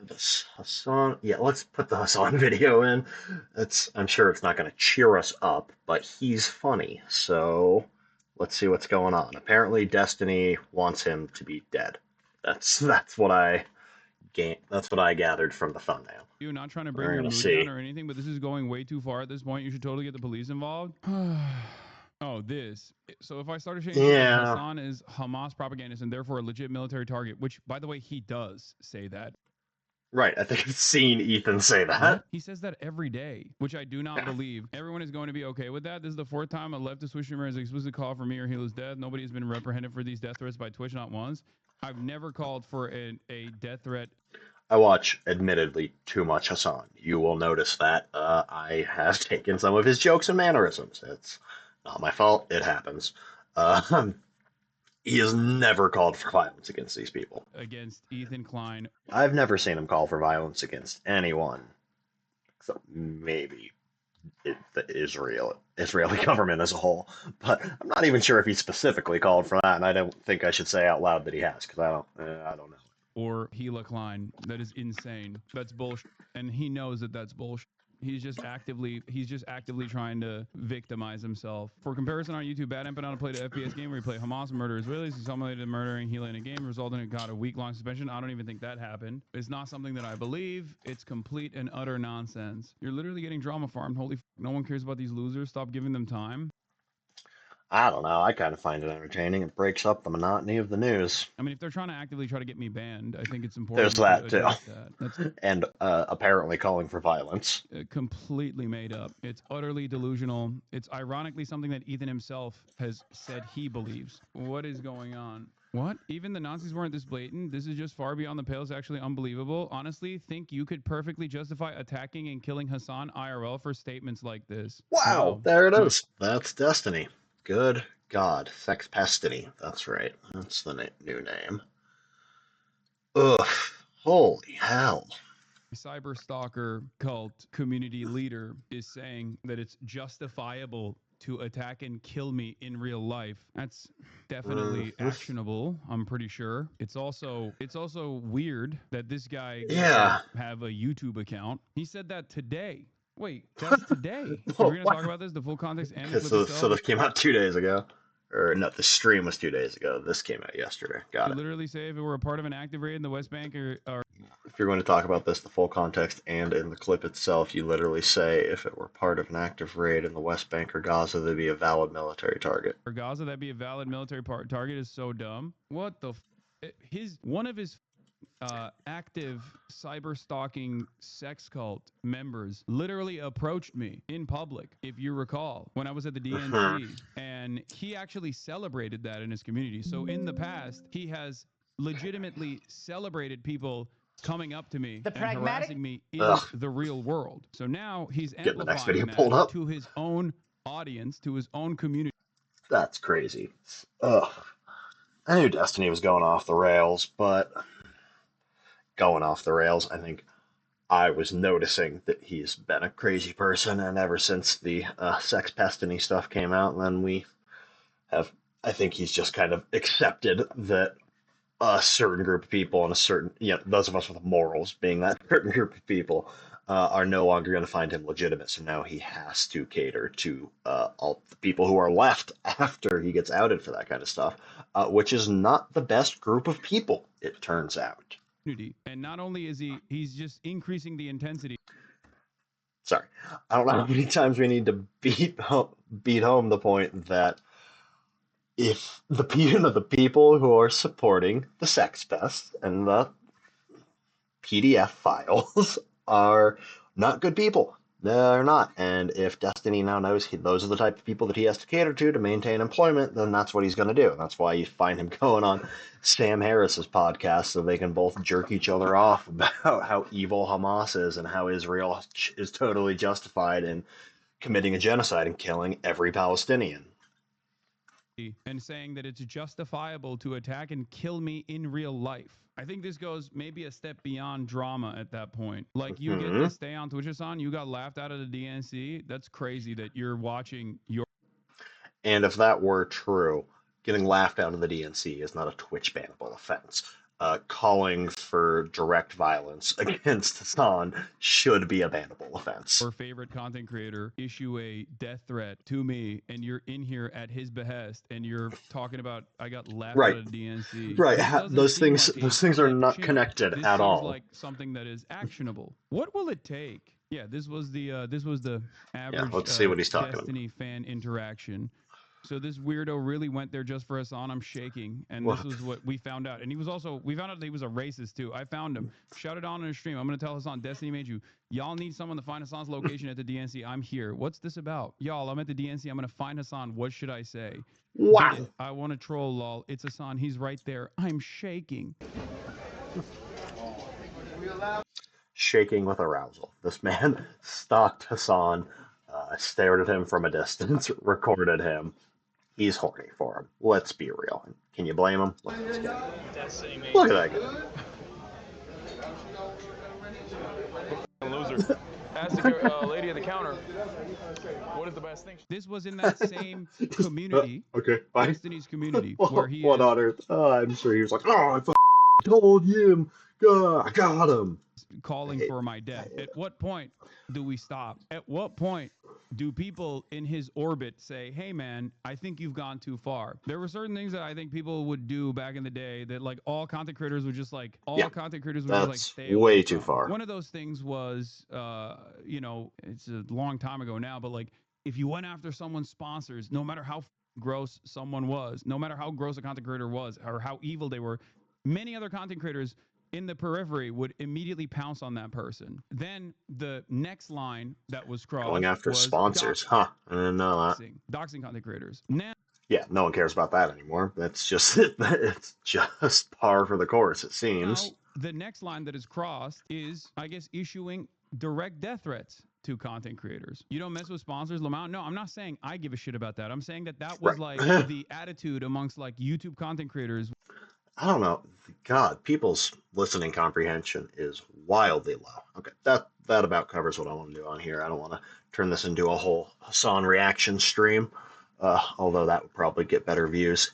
This Hassan, yeah, let's put the Hassan video in. I'm sure it's not going to cheer us up, but he's funny. So let's see what's going on. Apparently, Destiny wants him to be dead. That's what that's what I gathered from the thumbnail. You not trying to bring We're your gonna mood down see. or anything, but this is going way too far at this point. You should totally get the police involved. Oh, this. So if I started saying shit like Yeah, Hassan is Hamas propagandist and therefore a legit military target, which by the way he does say that. right. I think I've seen Ethan say What? that. He says that every day, which I do not believe. Everyone is going to be okay with that. This is the fourth time a leftist Twitch streamer has explicitly called for me or Hela's death. Nobody has been reprehended for these death threats by Twitch, not once. I've never called for a death threat. I watch, admittedly, too much Hassan. You will notice that I have taken some of his jokes and mannerisms. It's not my fault. It happens. Uh, he has never called for violence against these people. Against Ethan Klein. I've never seen him call for violence against anyone, except maybe the Israeli government as a whole. But I'm not even sure if he specifically called for that, and I don't think I should say out loud that he has because I don't know. Or Gila Klein. That is insane. That's bullshit. And he knows that that's bullshit. He's just actively trying to victimize himself. For comparison on YouTube, Bad Empanada played an FPS game where he played Hamas and murder Israelis. He simulated murdering Gila in a game, resulting in got a week-long suspension. I don't even think that happened. It's not something that I believe. It's complete and utter nonsense. You're literally getting drama farmed. Holy no one cares about these losers. Stop giving them time. I don't know. I kind of find it entertaining. It breaks up the monotony of the news. I mean, if they're trying to actively try to get me banned, I think it's There's important to that too. address that. That's And apparently calling for violence. completely made up. It's utterly delusional. It's ironically something that Ethan himself has said he believes. What is going on? What? Even the Nazis weren't this blatant. This is just far beyond the pale. It's actually unbelievable. Honestly, think you could perfectly justify attacking and killing Hassan IRL for statements like this. Wow, Wow. there it is. That's Destiny. Good God, Sex Pestiny. That's right. That's the new name. Ugh. Holy hell. Cyber stalker cult community leader is saying that it's justifiable to attack and kill me in real life. That's definitely actionable, I'm pretty sure. It's also weird that this guy gets Yeah. to have a YouTube account. He said that today. Wait, that's today. So we're Oh, gonna talk about this, the full context and the clip so, itself. this came out 2 days ago. Or no, the stream was 2 days ago. This came out yesterday. Got You it. literally say if it were a part of an active raid in the West Bank or If you're going to talk about this, the full context and in the clip itself, you literally say if it were part of an active raid in the West Bank or Gaza, they'd be a valid military target. Gaza, that'd be a valid military target is so dumb. What the one of his active cyber stalking sex cult members literally approached me in public, if you recall, when I was at the DNC, and he actually celebrated that in his community. So in the past, he has legitimately celebrated people coming up to me and harassing me in the real world. So now he's amplifying that to his own audience, to his own community. That's crazy. Ugh. I knew Destiny was going off the rails, but going off the rails, I think I was noticing that he's been a crazy person, and ever since the Sex Pestiny stuff came out, then we have, I think he's just kind of accepted that a certain group of people and a certain, those of us with morals, being that certain group of people, are no longer going to find him legitimate. So now he has to cater to all the people who are left after he gets outed for that kind of stuff, which is not the best group of people, it turns out. And not only is he's just increasing the intensity. Sorry, I don't know how many times we need to beat home the point that if the people who are supporting the sex pest and the PDF files are not good people. They're not. And if Destiny now knows those are the type of people that he has to cater to maintain employment, then that's what he's going to do. And that's why you find him going on Sam Harris's podcast so they can both jerk each other off about how evil Hamas is and how Israel is totally justified in committing a genocide and killing every Palestinian. And saying that it's justifiable to attack and kill me in real life. I think this goes maybe a step beyond drama at that point. Like, you get to stay on Twitch, Hassan, you got laughed out of the DNC. That's crazy that you're watching your... And if that were true, getting laughed out of the DNC is not a Twitch bannable offense. calling for direct violence against Hassan should be a bannable offense. Your favorite content creator issue a death threat to me, and you're in here at his behest, and you're talking about I got laughed out Right, of DNC. right. This doesn't Those seem things, like a those things are slight not chink. connected This at seems all. like something that is actionable. What will it take? Yeah, this was the Yeah, average let's see what he's talking about. Destiny fan interaction. So this weirdo really went there just for Hassan. I'm shaking, and this What? was what we found out. And we found out that he was a racist too. I found him. Shout it on his stream. I'm gonna tell Hassan, Destiny made you. Y'all need someone to find Hassan's location at the DNC. I'm here. What's this about? Y'all, I'm at the DNC. I'm gonna find Hassan. What should I say? Get it. Wow. I want to troll, lol. It's Hassan. He's right there. I'm shaking. Shaking with arousal. This man stalked Hassan, stared at him from a distance, recorded him. He's horny for him. Let's be real. Can you blame him? Look at this guy. Look at that guy. Loser. Ask the lady at the counter, what is the best thing? This was in that same community, Okay, fine. Destiny's community, where he What is on earth? I'm sure he was like, oh, told him. I got him. calling for my death. At what point do we stop? At what point do people in his orbit say, hey man, I think you've gone too far? There were certain things that I think people would do back in the day that like all content creators would just like That's stay away way too from. far. One of those things was it's a long time ago now, but like if you went after someone's sponsors, no matter how gross someone was, no matter how gross a content creator was or how evil they were, many other content creators in the periphery would immediately pounce on that person. Then the next line that was crossed Going after was sponsors, huh? I didn't know that. doxing content creators. Now, Yeah, no one cares about that anymore. That's just it's just par for the course, it seems. the next line that is crossed is, I guess, issuing direct death threats to content creators. You don't mess with sponsors, Lamont. No, I'm not saying I give a shit about that. I'm saying that was Right. like the attitude amongst like YouTube content creators. I don't know. God, people's listening comprehension is wildly low. Okay, that about covers what I want to do on here. I don't want to turn this into a whole Hassan reaction stream, although that would probably get better views.